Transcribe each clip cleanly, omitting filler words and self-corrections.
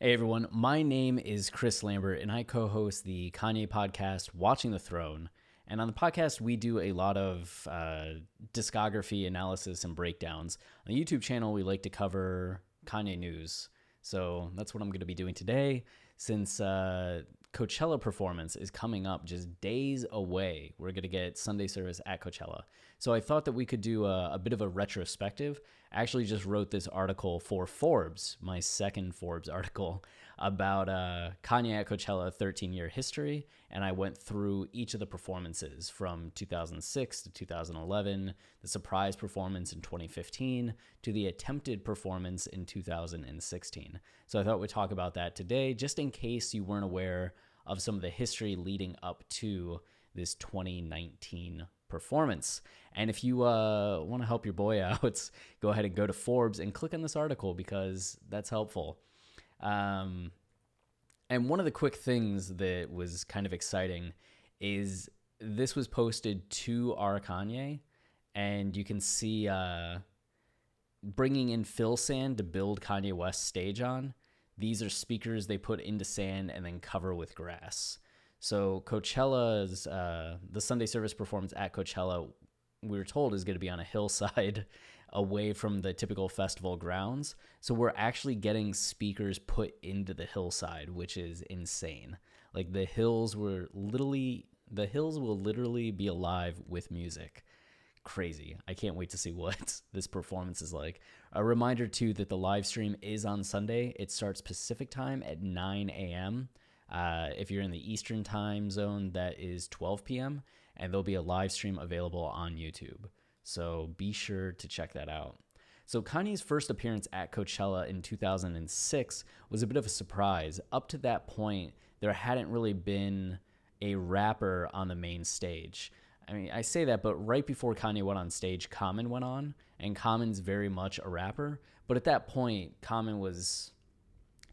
Hey everyone, my name is Chris Lambert and I co host the Kanye podcast, Watching the Throne. And on the podcast, we do a lot of discography analysis and breakdowns. On the YouTube channel, we like to cover Kanye news. So that's what I'm going to be doing today. Since Coachella performance is coming up just days away, we're going to get Sunday service at Coachella. So I thought that we could do a bit of a retrospective. I actually just wrote this article for Forbes, my second Forbes article, about Kanye at Coachella 13-year history. And I went through each of the performances from 2006 to 2011, the surprise performance in 2015, to the attempted performance in 2016. So I thought we'd talk about that today, just in case you weren't aware of some of the history leading up to this 2019 performance. And if you want to help your boy out, go ahead and go to Forbes and click on this article because that's helpful. And one of the quick things that was kind of exciting is this was posted to our Kanye, and you can see bringing in fill sand to build Kanye West's stage on. These are speakers they put into sand and then cover with grass. So Coachella's, the Sunday service performance at Coachella, we were told is going to be on a hillside away from the typical festival grounds. So we're actually getting speakers put into the hillside, which is insane. Like the hills will literally be alive with music. Crazy. I can't wait to see what this performance is like. A reminder too that the live stream is on Sunday. It starts Pacific time at 9 a.m. If you're in the Eastern time zone, that is 12 p.m. And there'll be a live stream available on YouTube. So be sure to check that out. So Kanye's first appearance at Coachella in 2006 was a bit of a surprise. Up to that point, there hadn't really been a rapper on the main stage. I mean, I say that, but right before Kanye went on stage, Common went on, and Common's very much a rapper. But at that point, Common was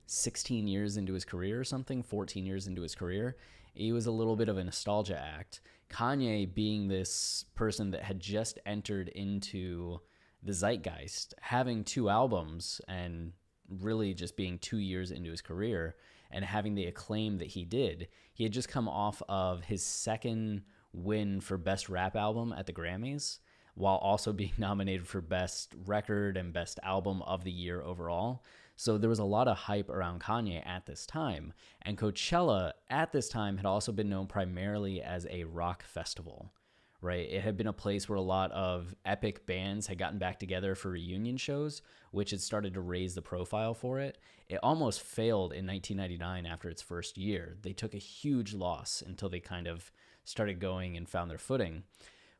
16 years into his career or something, 14 years into his career. He was a little bit of a nostalgia act. Kanye, being this person that had just entered into the zeitgeist, having 2 albums and really just being 2 years into his career and having the acclaim that he did, he had just come off of his second win for Best Rap Album at the Grammys, while also being nominated for Best Record and Best Album of the Year overall. So there was a lot of hype around Kanye at this time. And Coachella at this time had also been known primarily as a rock festival, right? It had been a place where a lot of epic bands had gotten back together for reunion shows, which had started to raise the profile for it. It almost failed in 1999 after its first year. They took a huge loss until they kind of started going and found their footing.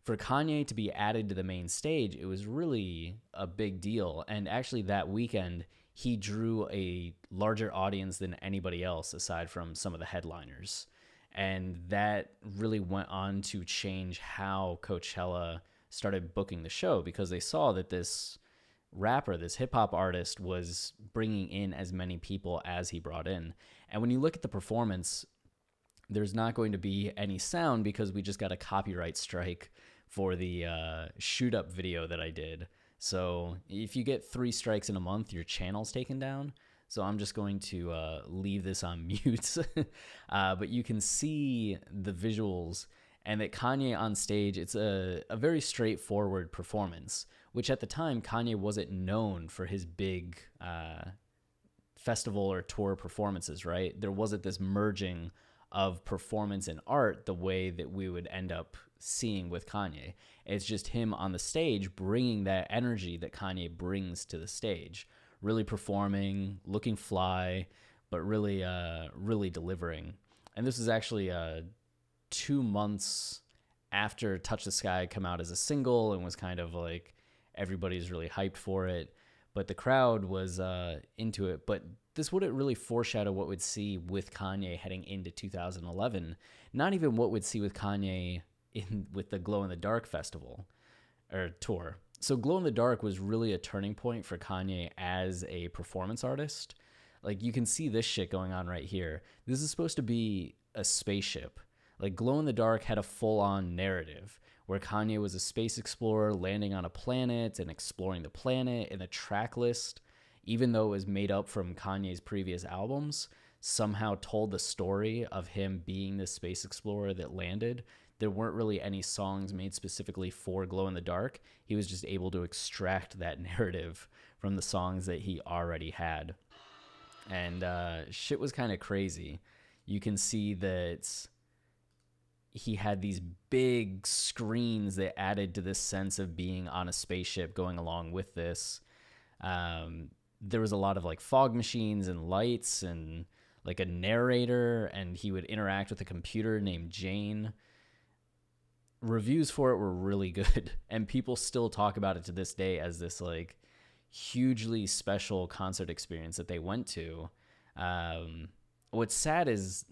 For Kanye to be added to the main stage, it was really a big deal. And actually that weekend, he drew a larger audience than anybody else aside from some of the headliners. And that really went on to change how Coachella started booking the show, because they saw that this rapper, this hip-hop artist, was bringing in as many people as he brought in. And when you look at the performance, there's not going to be any sound because we just got a copyright strike for the shoot-up video that I did. So if you get 3 strikes in a month, your channel's taken down. So I'm just going to leave this on mute. But you can see the visuals, and that Kanye on stage, it's a very straightforward performance, which at the time, Kanye wasn't known for his big festival or tour performances, right? There wasn't this merging of performance and art the way that we would end up seeing with Kanye. It's just him on the stage bringing that energy that Kanye brings to the stage, really performing, looking fly, but really delivering. And this is actually 2 months after Touch the Sky had come out as a single and was kind of like everybody's really hyped for it, but the crowd was into it. But this wouldn't really foreshadow what we'd see with Kanye heading into 2011. Not even what we'd see with Kanye with the Glow in the Dark festival or tour. So Glow in the Dark was really a turning point for Kanye as a performance artist. Like, you can see this shit going on right here. This is supposed to be a spaceship. Like, Glow in the Dark had a full-on narrative where Kanye was a space explorer landing on a planet and exploring the planet, and the track list even though it was made up from Kanye's previous albums, somehow told the story of him being this space explorer that landed. There weren't really any songs made specifically for Glow in the Dark. He was just able to extract that narrative from the songs that he already had. And shit was kind of crazy. You can see that he had these big screens that added to this sense of being on a spaceship going along with this. There was a lot of like fog machines and lights and like a narrator, and he would interact with a computer named Jane. Reviews for it were really good, and people still talk about it to this day as this like hugely special concert experience that they went to. What's sad is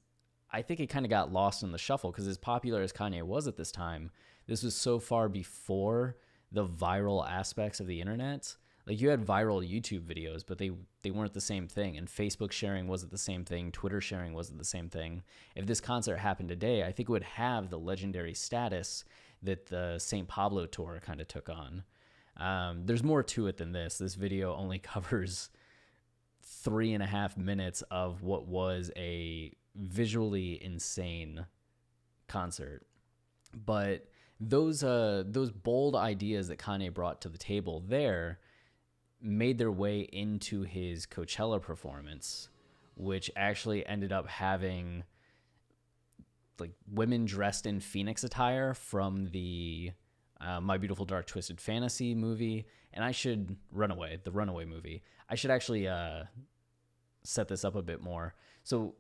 I think it kind of got lost in the shuffle because as popular as Kanye was at this time, this was so far before the viral aspects of the internet. Like you had viral YouTube videos, but they weren't the same thing. And Facebook sharing wasn't the same thing. Twitter sharing wasn't the same thing. If this concert happened today, I think it would have the legendary status that the St. Pablo tour kind of took on. There's more to it than this. This video only covers 3.5 minutes of what was a visually insane concert. But those bold ideas that Kanye brought to the table there made their way into his Coachella performance, which actually ended up having like women dressed in Phoenix attire from the My Beautiful Dark Twisted Fantasy movie. And the Runaway movie. I should actually set this up a bit more. So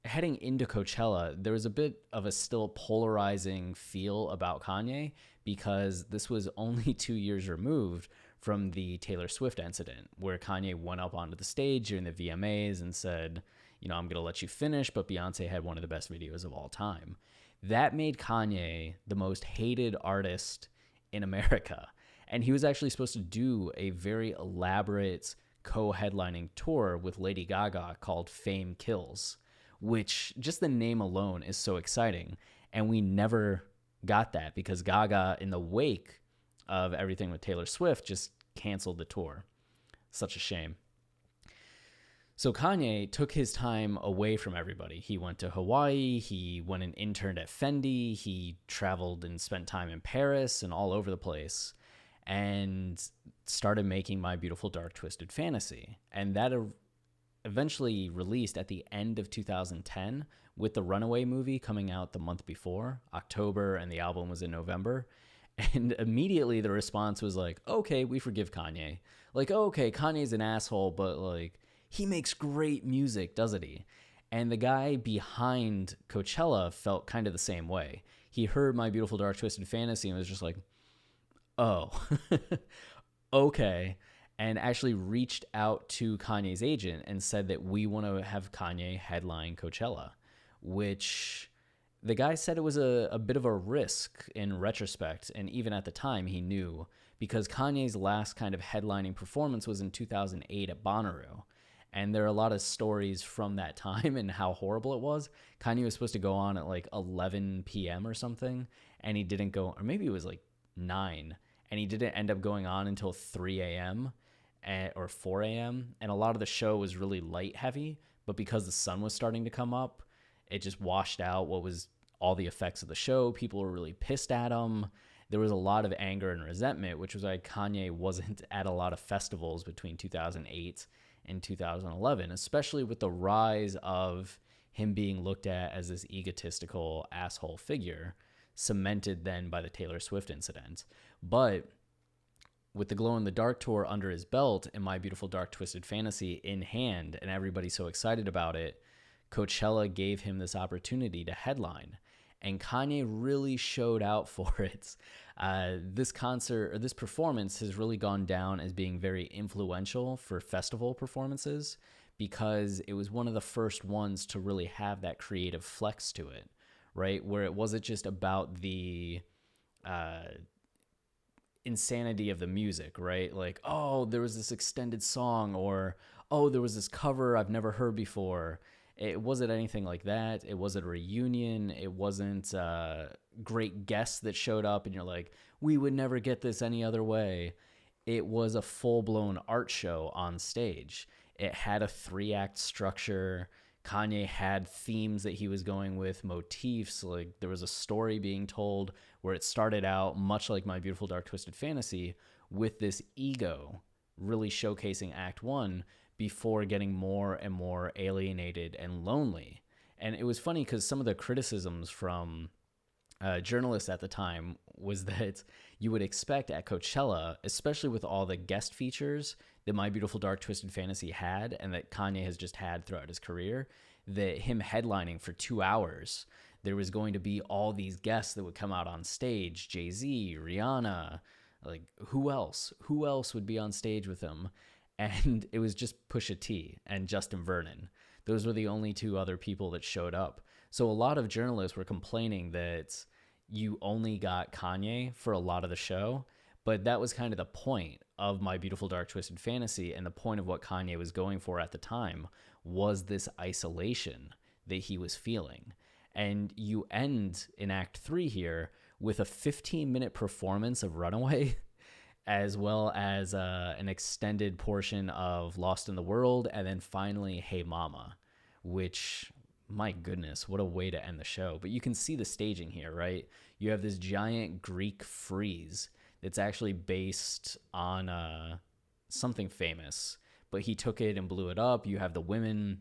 heading into Coachella, there was a bit of a still polarizing feel about Kanye because this was only 2 years removed from the Taylor Swift incident where Kanye went up onto the stage during the VMAs and said, I'm going to let you finish, but Beyonce had one of the best videos of all time. That made Kanye the most hated artist in America. And he was actually supposed to do a very elaborate co-headlining tour with Lady Gaga called Fame Kills, which just the name alone is so exciting. And we never got that because Gaga, in the wake of everything with Taylor Swift, just canceled the tour. Such a shame. So Kanye took his time away from everybody. He went to Hawaii, he went and interned at Fendi, he traveled and spent time in Paris and all over the place, and started making My Beautiful Dark Twisted Fantasy. And that eventually released at the end of 2010 with the Runaway movie coming out the month before, October, and the album was in November. And immediately the response was like, okay, we forgive Kanye. Like, okay, Kanye's an asshole, but like, he makes great music, doesn't he? And the guy behind Coachella felt kind of the same way. He heard My Beautiful Dark Twisted Fantasy and was just like, oh, okay. And actually reached out to Kanye's agent and said that we want to have Kanye headline Coachella, which the guy said it was a bit of a risk in retrospect, and even at the time he knew, because Kanye's last kind of headlining performance was in 2008 at Bonnaroo, and there are a lot of stories from that time and how horrible it was. Kanye was supposed to go on at like 11 p.m. or something, and he didn't go, or maybe it was like 9, and he didn't end up going on until 3 a.m. Or 4 a.m., and a lot of the show was really light heavy, but because the sun was starting to come up, it just washed out what was all the effects of the show. People were really pissed at him. There was a lot of anger and resentment, which was why Kanye wasn't at a lot of festivals between 2008 and 2011, especially with the rise of him being looked at as this egotistical asshole figure, cemented then by the Taylor Swift incident. But with the Glow in the Dark tour under his belt and My Beautiful Dark Twisted Fantasy in hand, and everybody so excited about it, Coachella gave him this opportunity to headline, and Kanye really showed out for it. This concert, or this performance, has really gone down as being very influential for festival performances because it was one of the first ones to really have that creative flex to it, right? Where it wasn't just about the insanity of the music, right? Like, oh, there was this extended song, or oh, there was this cover I've never heard before. It wasn't anything like that. It wasn't a reunion. It wasn't great guests that showed up and you're like, we would never get this any other way. it was a full-blown art show on stage. It had a 3-act structure. Kanye had themes that he was going with, motifs. Like, there was a story being told where it started out much like My Beautiful Dark Twisted Fantasy, with this ego really showcasing Act 1 before getting more and more alienated and lonely. And it was funny because some of the criticisms from journalists at the time was that you would expect at Coachella, especially with all the guest features that My Beautiful Dark Twisted Fantasy had and that Kanye has just had throughout his career, that him headlining for 2 hours, there was going to be all these guests that would come out on stage, Jay-Z, Rihanna, like who else would be on stage with him? And it was just Pusha T and Justin Vernon. Those were the only 2 other people that showed up. So a lot of journalists were complaining that you only got Kanye for a lot of the show, but that was kind of the point of My Beautiful Dark Twisted Fantasy, and the point of what Kanye was going for at the time was this isolation that he was feeling. And you end in Act 3 here with a 15-minute performance of Runaway, as well as an extended portion of Lost in the World, and then finally Hey Mama, which, my goodness, what a way to end the show. But you can see the staging here, right? You have this giant Greek frieze that's actually based on something famous, but he took it and blew it up. You have the women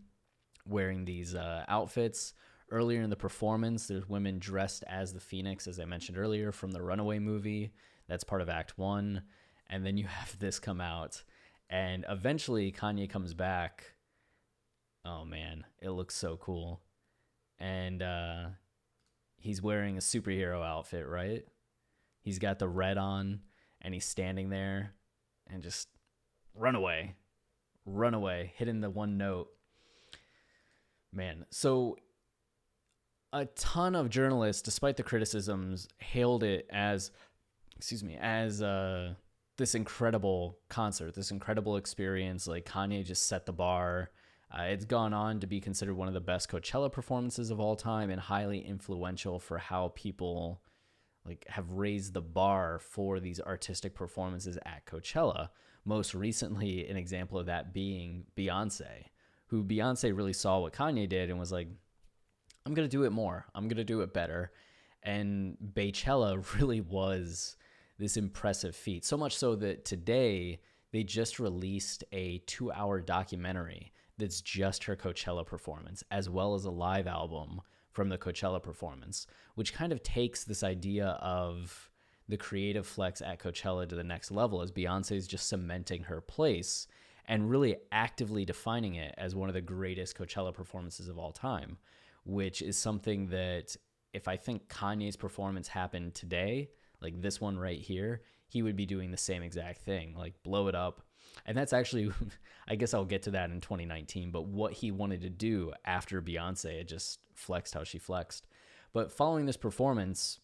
wearing these outfits. Earlier in the performance, there's women dressed as the Phoenix, as I mentioned earlier, from the Runaway movie. That's part of Act 1. And then you have this come out, and eventually Kanye comes back. Oh man, it looks so cool. And he's wearing a superhero outfit, right? He's got the red on, and he's standing there and just runaway, hitting the one note. Man, so a ton of journalists, despite the criticisms, hailed it as this incredible concert, this incredible experience. Like, Kanye just set the bar. It's gone on to be considered one of the best Coachella performances of all time, and highly influential for how people like have raised the bar for these artistic performances at Coachella. Most recently, an example of that being Beyonce, who Beyonce really saw what Kanye did and was like, I'm going to do it more. I'm going to do it better. And Coachella really was this impressive feat. So much so that today they just released a 2-hour documentary that's just her Coachella performance, as well as a live album from the Coachella performance, which kind of takes this idea of the creative flex at Coachella to the next level, as Beyonce is just cementing her place and really actively defining it as one of the greatest Coachella performances of all time, which is something that if I think Kanye's performance happened today, like this one right here, he would be doing the same exact thing, like blow it up. And that's actually, I guess I'll get to that in 2019, but what he wanted to do after Beyonce, it just flexed how she flexed. But following this performance,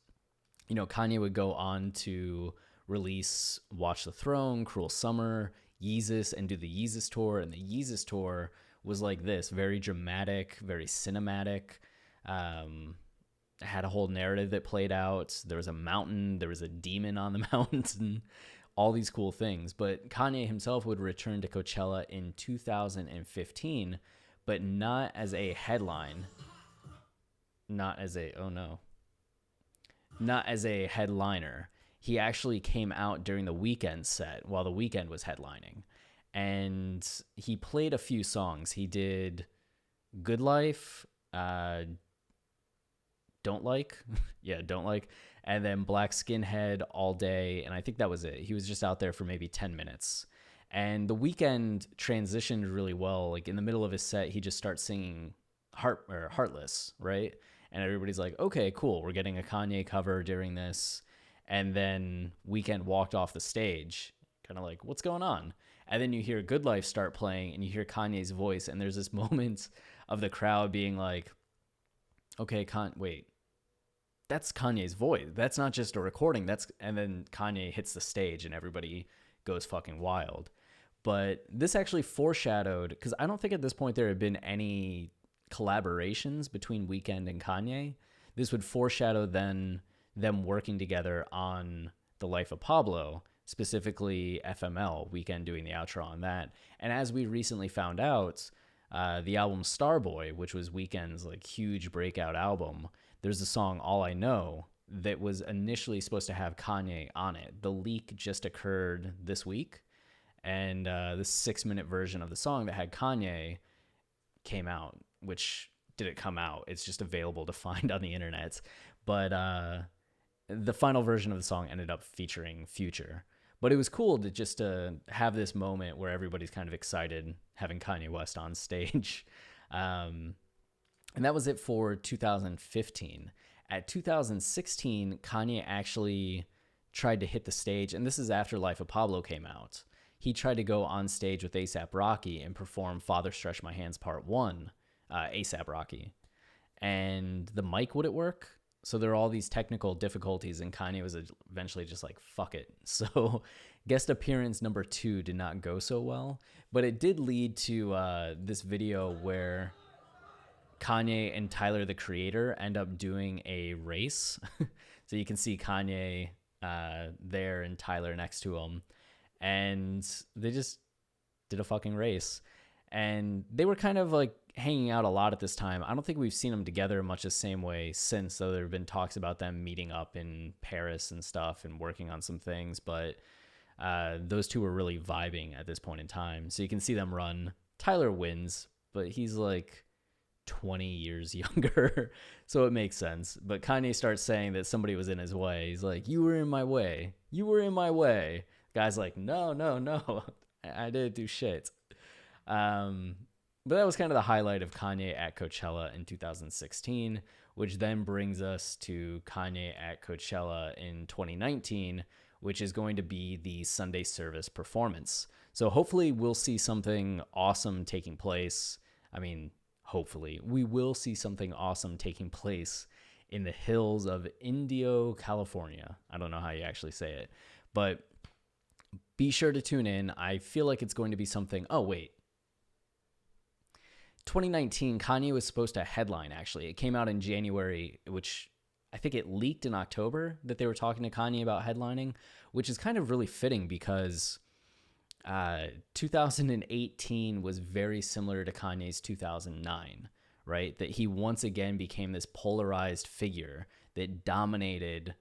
you know, Kanye would go on to release Watch the Throne, Cruel Summer, Yeezus, and do the Yeezus tour. And the Yeezus tour was like this, very dramatic, very cinematic. Had a whole narrative that played out. There was a mountain, there was a demon on the mountain, all these cool things. But Kanye himself would return to Coachella in 2015, but not as a headline, not as a headliner. He actually came out during the Weeknd set while the Weeknd was headlining, and he played a few songs. He did Good Life, Don't Like, Don't Like, and then Black Skinhead, All Day, and I think that was it. He was just out there for maybe 10 minutes. And the Weeknd transitioned really well. Like in the middle of his set, he just starts singing Heartless, right? And everybody's like, okay, cool, we're getting a Kanye cover during this. And then Weeknd walked off the stage, kind of like, what's going on? And then you hear Good Life start playing, and you hear Kanye's voice, and there's this moment of the crowd being like, okay, wait, that's Kanye's voice. That's not just a recording. And then Kanye hits the stage, and everybody goes fucking wild. But this actually foreshadowed, because I don't think at this point there had been any collaborations between Weeknd and Kanye. This would foreshadow then them working together on The Life of Pablo, specifically FML, Weeknd doing the outro on that. And as we recently found out, the album Starboy, which was Weeknd's like huge breakout album, there's a song All I Know that was initially supposed to have Kanye on it. The leak just occurred this week, and the 6-minute version of the song that had Kanye came out, which didn't come out. It's just available to find on the internet. But the final version of the song ended up featuring Future. But it was cool to just have this moment where everybody's kind of excited having Kanye West on stage. And that was it for 2015. At 2016, Kanye actually tried to hit the stage, and this is after Life of Pablo came out. He tried to go on stage with A$AP Rocky and perform Father Stretch My Hands Part 1, A$AP Rocky. And the mic wouldn't work. So there are all these technical difficulties, and Kanye was eventually just like, fuck it. So guest appearance number 2 did not go so well, but it did lead to this video where Kanye and Tyler, the Creator, end up doing a race. So you can see Kanye there and Tyler next to him. And they just did a fucking race. And they were kind of like hanging out a lot at this time. I don't think we've seen them together much the same way since, though there have been talks about them meeting up in Paris and stuff and working on some things. But those two were really vibing at this point in time. So you can see them run. Tyler wins, but he's like 20 years younger. So it makes sense. But Kanye starts saying that somebody was in his way. He's like, you were in my way. You were in my way. Guy's like, no. I didn't do shit. But that was kind of the highlight of Kanye at Coachella in 2016, which then brings us to Kanye at Coachella in 2019, which is going to be the Sunday service performance. So hopefully we'll see something awesome taking place. I mean, hopefully we will see something awesome taking place in the hills of Indio, California. I don't know how you actually say it, but be sure to tune in. I feel like it's going to be something. Oh, wait. 2019, Kanye was supposed to headline, actually. It came out in January, which I think it leaked in October that they were talking to Kanye about headlining, which is kind of really fitting because 2018 was very similar to Kanye's 2009, right? That he once again became this polarized figure that dominated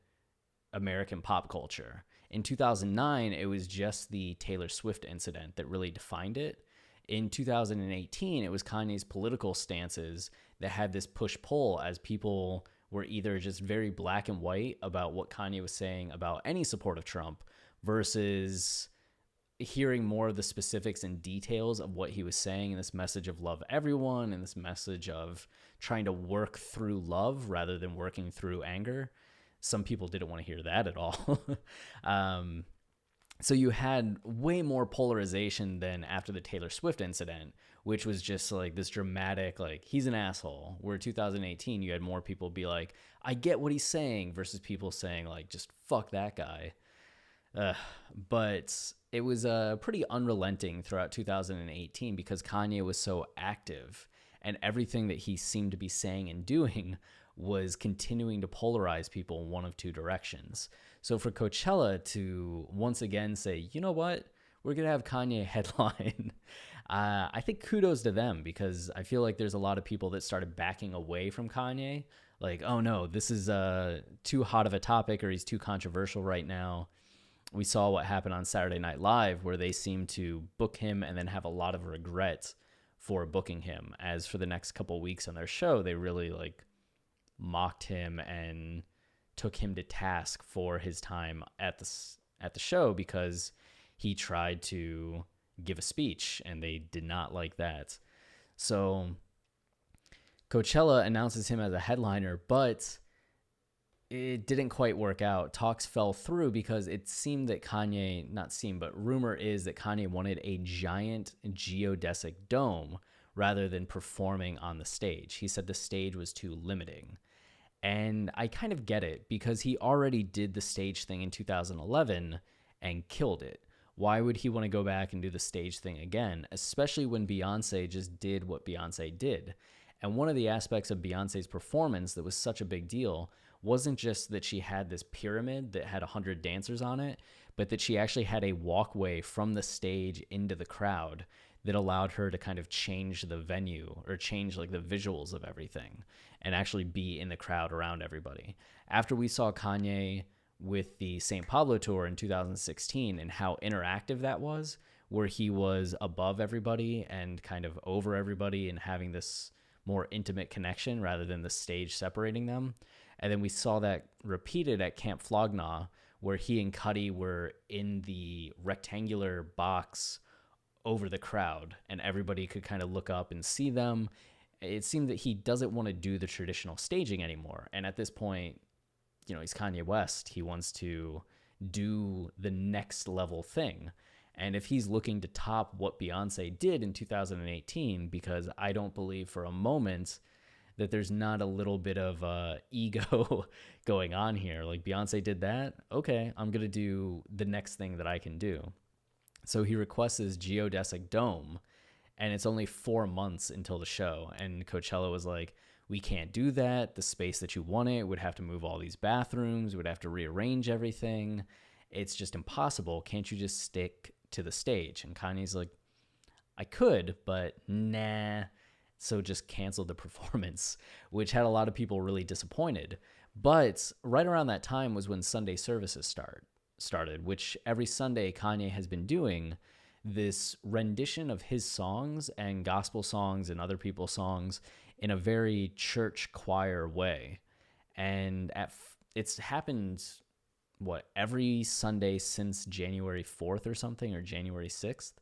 American pop culture. In 2009, it was just the Taylor Swift incident that really defined it. In 2018, it was Kanye's political stances that had this push-pull as people were either just very black and white about what Kanye was saying about any support of Trump versus hearing more of the specifics and details of what he was saying in this message of love everyone and this message of trying to work through love rather than working through anger. Some people didn't want to hear that at all. So you had way more polarization than after the Taylor Swift incident, which was just like this dramatic, like, he's an asshole. Where 2018, you had more people be like, I get what he's saying, versus people saying, like, just fuck that guy. But it was pretty unrelenting throughout 2018 because Kanye was so active and everything that he seemed to be saying and doing was continuing to polarize people in one of two directions. So for Coachella to once again say, you know what, we're going to have Kanye headline, I think kudos to them because I feel like there's a lot of people that started backing away from Kanye. Like, oh no, this is too hot of a topic or he's too controversial right now. We saw what happened on Saturday Night Live where they seemed to book him and then have a lot of regret for booking him. As for the next couple weeks on their show, they really like mocked him and took him to task for his time at the show because he tried to give a speech and they did not like that. So Coachella announces him as a headliner, but it didn't quite work out. Talks fell through because it seemed that Kanye, not seemed, but rumor is that Kanye wanted a giant geodesic dome rather than performing on the stage. He said the stage was too limiting. And I kind of get it because he already did the stage thing in 2011 and killed it. Why would he want to go back and do the stage thing again, especially when Beyonce just did what Beyonce did? And one of the aspects of Beyonce's performance that was such a big deal wasn't just that she had this pyramid that had 100 dancers on it, but that she actually had a walkway from the stage into the crowd that allowed her to kind of change the venue or change like the visuals of everything and actually be in the crowd around everybody. After we saw Kanye with the St. Pablo tour in 2016 and how interactive that was, where he was above everybody and kind of over everybody and having this more intimate connection rather than the stage separating them. And then we saw that repeated at Camp Flog Gnaw, where he and Cudi were in the rectangular box over the crowd and everybody could kind of look up and see them. It seemed that he doesn't want to do the traditional staging anymore. And at this point, you know, he's Kanye West. He wants to do the next level thing. And if he's looking to top what Beyonce did in 2018, because I don't believe for a moment that there's not a little bit of ego going on here. Like, Beyonce did that. Okay, I'm going to do the next thing that I can do. So he requests his geodesic dome, and it's only 4 months until the show. And Coachella was like, we can't do that. The space that you want it would have to move all these bathrooms, would have to rearrange everything. It's just impossible. Can't you just stick to the stage? And Kanye's like, I could, but nah. So just canceled the performance, which had a lot of people really disappointed. But right around that time was when Sunday services started, which every Sunday Kanye has been doing this rendition of his songs and gospel songs and other people's songs in a very church choir way. And it's happened, every Sunday since January 4th or something, or January 6th,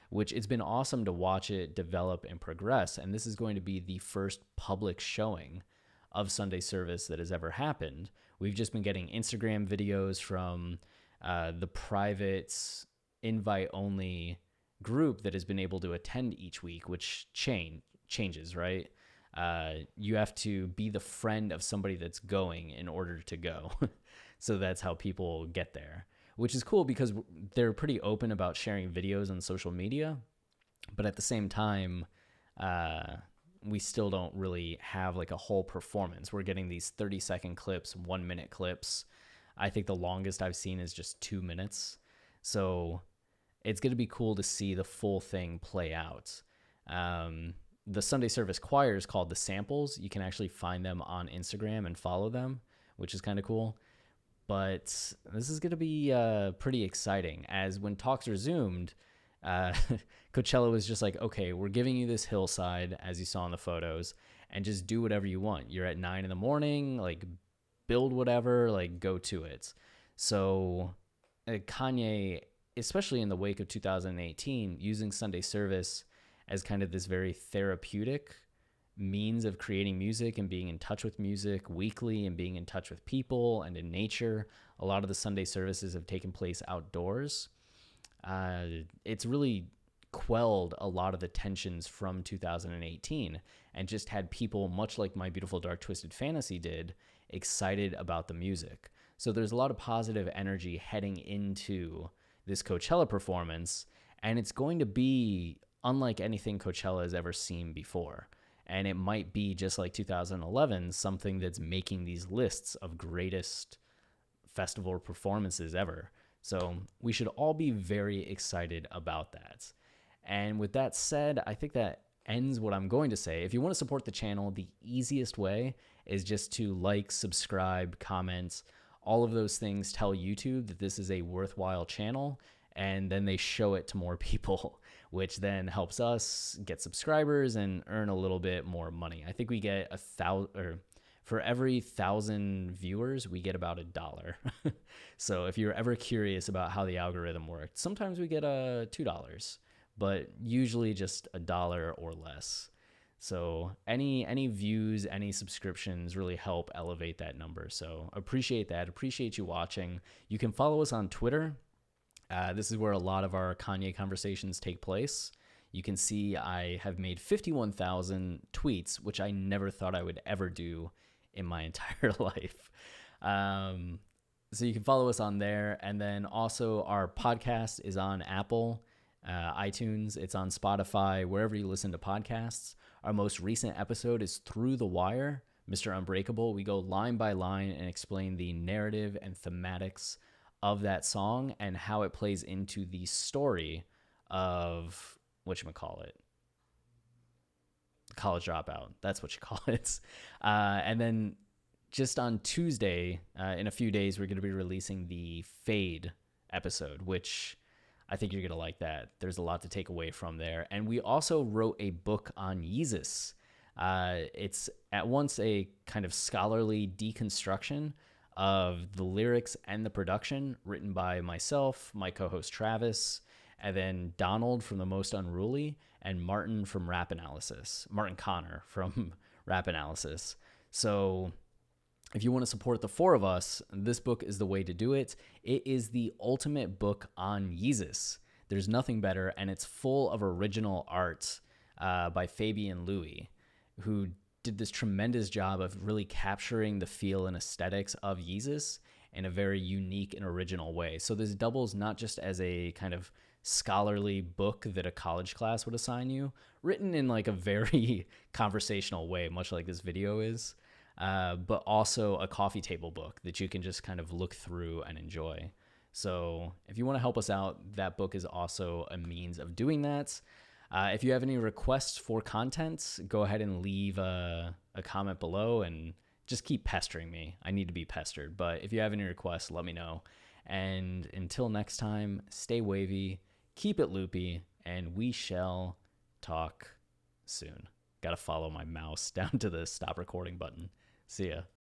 which it's been awesome to watch it develop and progress. And this is going to be the first public showing of Sunday service that has ever happened. We've just been getting Instagram videos from the private invite-only group that has been able to attend each week, which changes, right? You have to be the friend of somebody that's going in order to go. So that's how people get there, which is cool because they're pretty open about sharing videos on social media. But at the same time, we still don't really have like a whole performance. We're getting these 30-second clips, 1-minute clips. I think the longest I've seen is just 2 minutes. So it's going to be cool to see the full thing play out. The Sunday service choir is called The Samples. You can actually find them on Instagram and follow them, which is kind of cool. But this is going to be pretty exciting, as when talks resumed, Coachella was just like, okay, we're giving you this hillside, as you saw in the photos, and just do whatever you want. You're at 9 a.m, like, build whatever, like, go to it. So Kanye, especially in the wake of 2018, using Sunday service as kind of this very therapeutic means of creating music and being in touch with music weekly and being in touch with people and in nature. A lot of the Sunday services have taken place outdoors. It's really quelled a lot of the tensions from 2018 and just had people, much like My Beautiful Dark Twisted Fantasy did, excited about the music. So there's a lot of positive energy heading into this Coachella performance, and it's going to be unlike anything Coachella has ever seen before. And it might be, just like 2011, something that's making these lists of greatest festival performances ever. So we should all be very excited about that. And with that said, I think that ends what I'm going to say. If you want to support the channel, the easiest way is just to like, subscribe, comment. All of those things tell YouTube that this is a worthwhile channel, and then they show it to more people, which then helps us get subscribers and earn a little bit more money. I think we get for every 1,000 viewers, we get about $1. So if you're ever curious about how the algorithm works, sometimes we get $2, but usually just $1 or less. So any views, any subscriptions really help elevate that number. So appreciate that. Appreciate you watching. You can follow us on Twitter. This is where a lot of our Kanye conversations take place. You can see I have made 51,000 tweets, which I never thought I would ever do in my entire life. So you can follow us on there. And then also our podcast is on Apple, iTunes. It's on Spotify, wherever you listen to podcasts. Our most recent episode is Through the Wire, Mr. Unbreakable. We go line by line and explain the narrative and thematics of that song and how it plays into the story of whatchamacallit, College Dropout. That's what you call it. And then just on Tuesday, in a few days, we're going to be releasing the Fade episode, which I think you're going to like that. There's a lot to take away from there. And we also wrote a book on Yeezus. It's at once a kind of scholarly deconstruction of the lyrics and the production, written by myself, my co-host Travis, and then Donald from The Most Unruly, and Martin from Rap Analysis, Martin Connor from Rap Analysis. So if you want to support the four of us, this book is the way to do it. It is the ultimate book on Yeezus. There's nothing better, and it's full of original art by Fabian Louis, who did this tremendous job of really capturing the feel and aesthetics of Yeezus in a very unique and original way. So this doubles not just as a kind of scholarly book that a college class would assign you, written in like a very conversational way, much like this video is, but also a coffee table book that you can just kind of look through and enjoy. So if you want to help us out, that book is also a means of doing that. If you have any requests for content, go ahead and leave a comment below and just keep pestering me. I need to be pestered. But if you have any requests, let me know. And until next time, stay wavy, keep it loopy, and we shall talk soon. Got to follow my mouse down to the stop recording button. See ya.